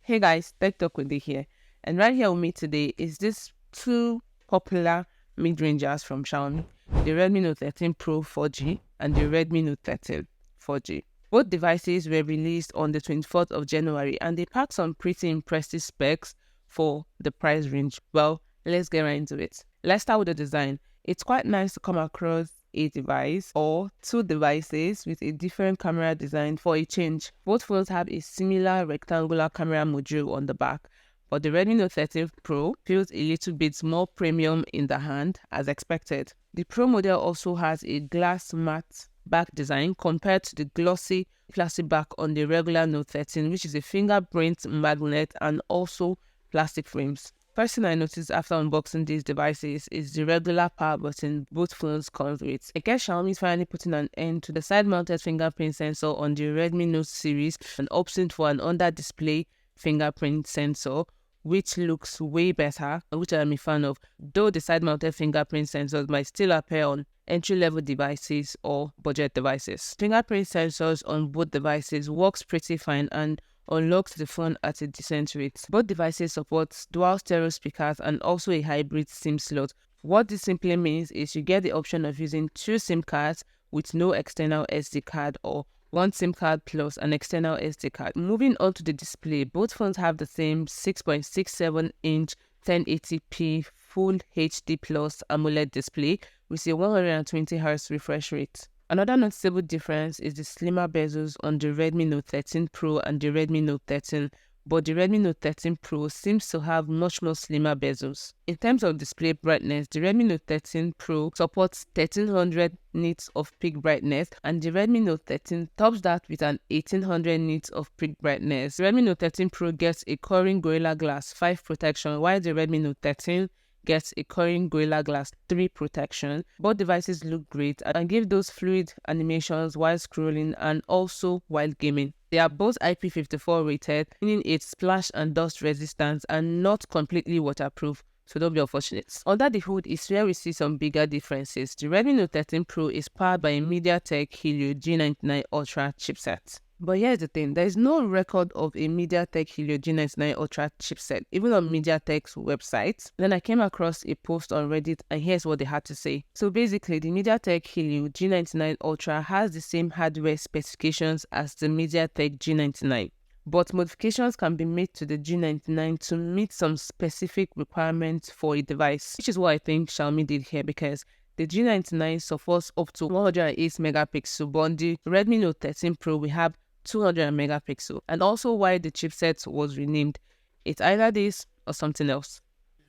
Hey guys, Tech Talk with here. And right here with me today is this two popular mid-rangers from Xiaomi, the Redmi Note 13 Pro 4G and the Redmi Note 13 4G. Both devices were released on the 24th of January and they pack some pretty impressive specs for the price range. Well, let's get right into it. Let's start with the design. It's quite nice to come across a device or two devices with a different camera design for a change. Both phones have a similar rectangular camera module on the back, but the Redmi Note 13 Pro feels a little bit more premium in the hand as expected. The Pro model also has a glass matte back design compared to the glossy plastic back on the regular Note 13, which is a fingerprint magnet and also plastic frames. First thing I noticed after unboxing these devices is the regular power button both phones come with. I guess Xiaomi is finally putting an end to the side-mounted fingerprint sensor on the Redmi Note series and opting for an under-display fingerprint sensor, which looks way better, which I'm a fan of, though the side-mounted fingerprint sensors might still appear on entry-level devices or budget devices. Fingerprint sensors on both devices works pretty fine and unlocks the phone at a decent rate. Both devices support dual stereo speakers and also a hybrid SIM slot. What this simply means is you get the option of using two SIM cards with no external SD card or one SIM card plus an external SD card. Moving on to the display, both phones have the same 6.67-inch 1080p Full HD Plus AMOLED display with a 120Hz refresh rate. Another noticeable difference is the slimmer bezels on the Redmi Note 13 Pro and the Redmi Note 13, but the Redmi Note 13 Pro seems to have much more slimmer bezels. In terms of display brightness, the Redmi Note 13 Pro supports 1300 nits of peak brightness and the Redmi Note 13 tops that with an 1800 nits of peak brightness. The Redmi Note 13 Pro gets a Corning Gorilla Glass 5 protection, while the Redmi Note 13 gets a Corning Gorilla Glass 3 protection. Both devices look great and give those fluid animations while scrolling and also while gaming. They are both IP54 rated, meaning it's splash and dust resistant and not completely waterproof, so don't be unfortunate. Under the hood is where we see some bigger differences. The Redmi Note 13 Pro is powered by a MediaTek Helio G99 Ultra chipset. But here's the thing, there is no record of a MediaTek Helio G99 Ultra chipset, even on MediaTek's website. Then I came across a post on Reddit and here's what they had to say. So basically, the MediaTek Helio G99 Ultra has the same hardware specifications as the MediaTek G99. But modifications can be made to the G99 to meet some specific requirements for a device, which is what I think Xiaomi did here because the G99 supports up to 108 megapixel, but on the Redmi Note 13 Pro we have 200 megapixel. And also why the chipset was renamed, it's either this or something else.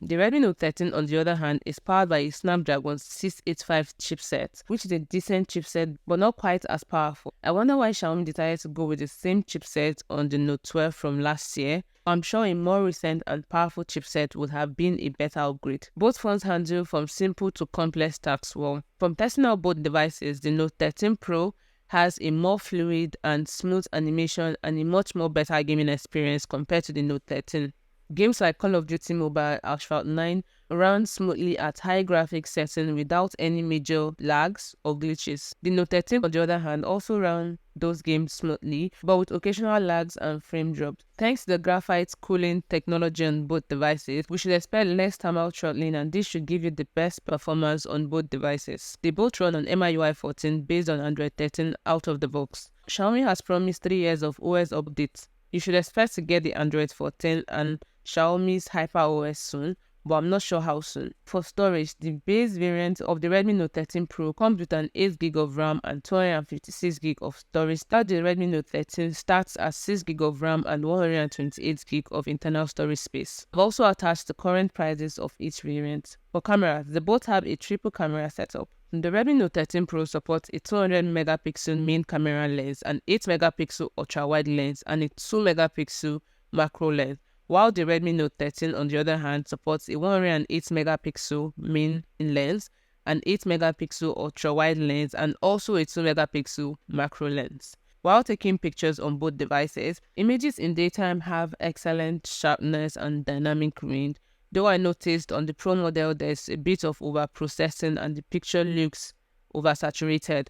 The Redmi Note 13 on the other hand is powered by a Snapdragon 685 chipset, which is a decent chipset but not quite as powerful. I wonder why Xiaomi decided to go with the same chipset on the Note 12 from last year. I'm sure a more recent and powerful chipset would have been a better upgrade. Both phones handle from simple to complex tasks well. From testing out both devices, the Note 13 Pro has a more fluid and smooth animation and a much more better gaming experience compared to the Note 13. Games like Call of Duty Mobile Asphalt 9 run smoothly at high graphics setting without any major lags or glitches. The Note 13 on the other hand also ran those games smoothly but with occasional lags and frame drops. Thanks to the graphite cooling technology on both devices, we should expect less thermal throttling and this should give you the best performance on both devices. They both run on MIUI 14 based on Android 13 out of the box. Xiaomi has promised 3 years of OS updates. You should expect to get the Android 14 and Xiaomi's HyperOS soon, but I'm not sure how soon. For storage, the base variant of the Redmi Note 13 Pro comes with an 8GB of RAM and 256GB of storage, while the Redmi Note 13 starts at 6GB of RAM and 128GB of internal storage space. I've also attached the current prices of each variant. For cameras, they both have a triple camera setup. The Redmi Note 13 Pro supports a 200 megapixel main camera lens, an 8 megapixel ultra-wide lens, and a 2 megapixel macro lens, while the Redmi Note 13 on the other hand supports a 108 megapixel main lens, an 8 megapixel ultra-wide lens, and also a 2 megapixel macro lens. While taking pictures on both devices, images in daytime have excellent sharpness and dynamic range, though I noticed on the Pro model there's a bit of over-processing and the picture looks oversaturated.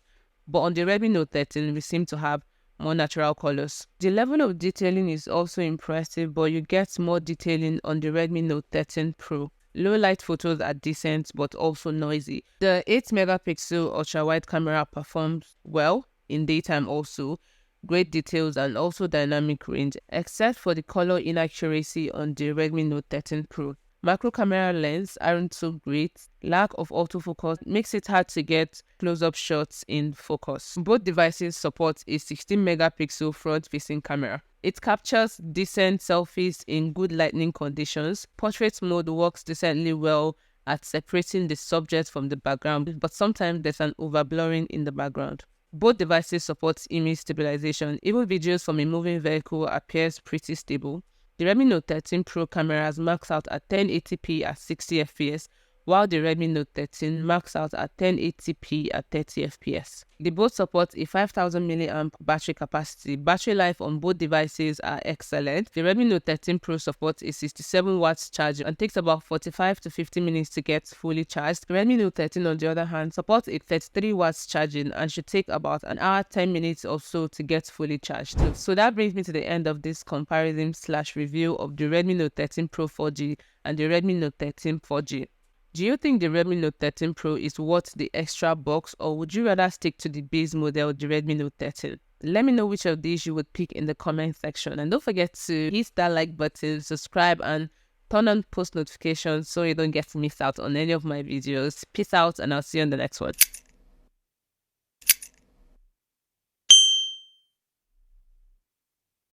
But on the Redmi Note 13, we seem to have more natural colors. The level of detailing is also impressive, but you get more detailing on the Redmi Note 13 Pro. Low light photos are decent but also noisy. The 8 megapixel ultra wide camera performs well in daytime also. Great details and also dynamic range, except for the color inaccuracy on the Redmi Note 13 Pro. Macro camera lens aren't so great. Lack of autofocus makes it hard to get close-up shots in focus. Both devices support a 16 megapixel front-facing camera. It captures decent selfies in good lighting conditions. Portrait mode works decently well at separating the subject from the background, but sometimes there's an overblurring in the background. Both devices support image stabilization. Even videos from a moving vehicle appears pretty stable. The Redmi Note 13 Pro cameras max out at 1080p at 60 fps, while the Redmi Note 13 max out at 1080p at 30 fps. They both support a 5000 mAh battery capacity. Battery life on both devices are excellent. The Redmi Note 13 Pro supports a 67 watts charge and takes about 45 to 50 minutes to get fully charged. The Redmi Note 13 on the other hand supports a 33 watts charging and should take about an hour 10 minutes or so to get fully charged. So that brings me to the end of this comparison / review of the Redmi Note 13 Pro 4G and the Redmi Note 13 4G. Do you think the Redmi Note 13 Pro is worth the extra box, or would you rather stick to the base model, the Redmi Note 13? Let me know which of these you would pick in the comment section, and don't forget to hit that like button, subscribe, and turn on post notifications so you don't get missed out on any of my videos. Peace out, and I'll see you on the next one.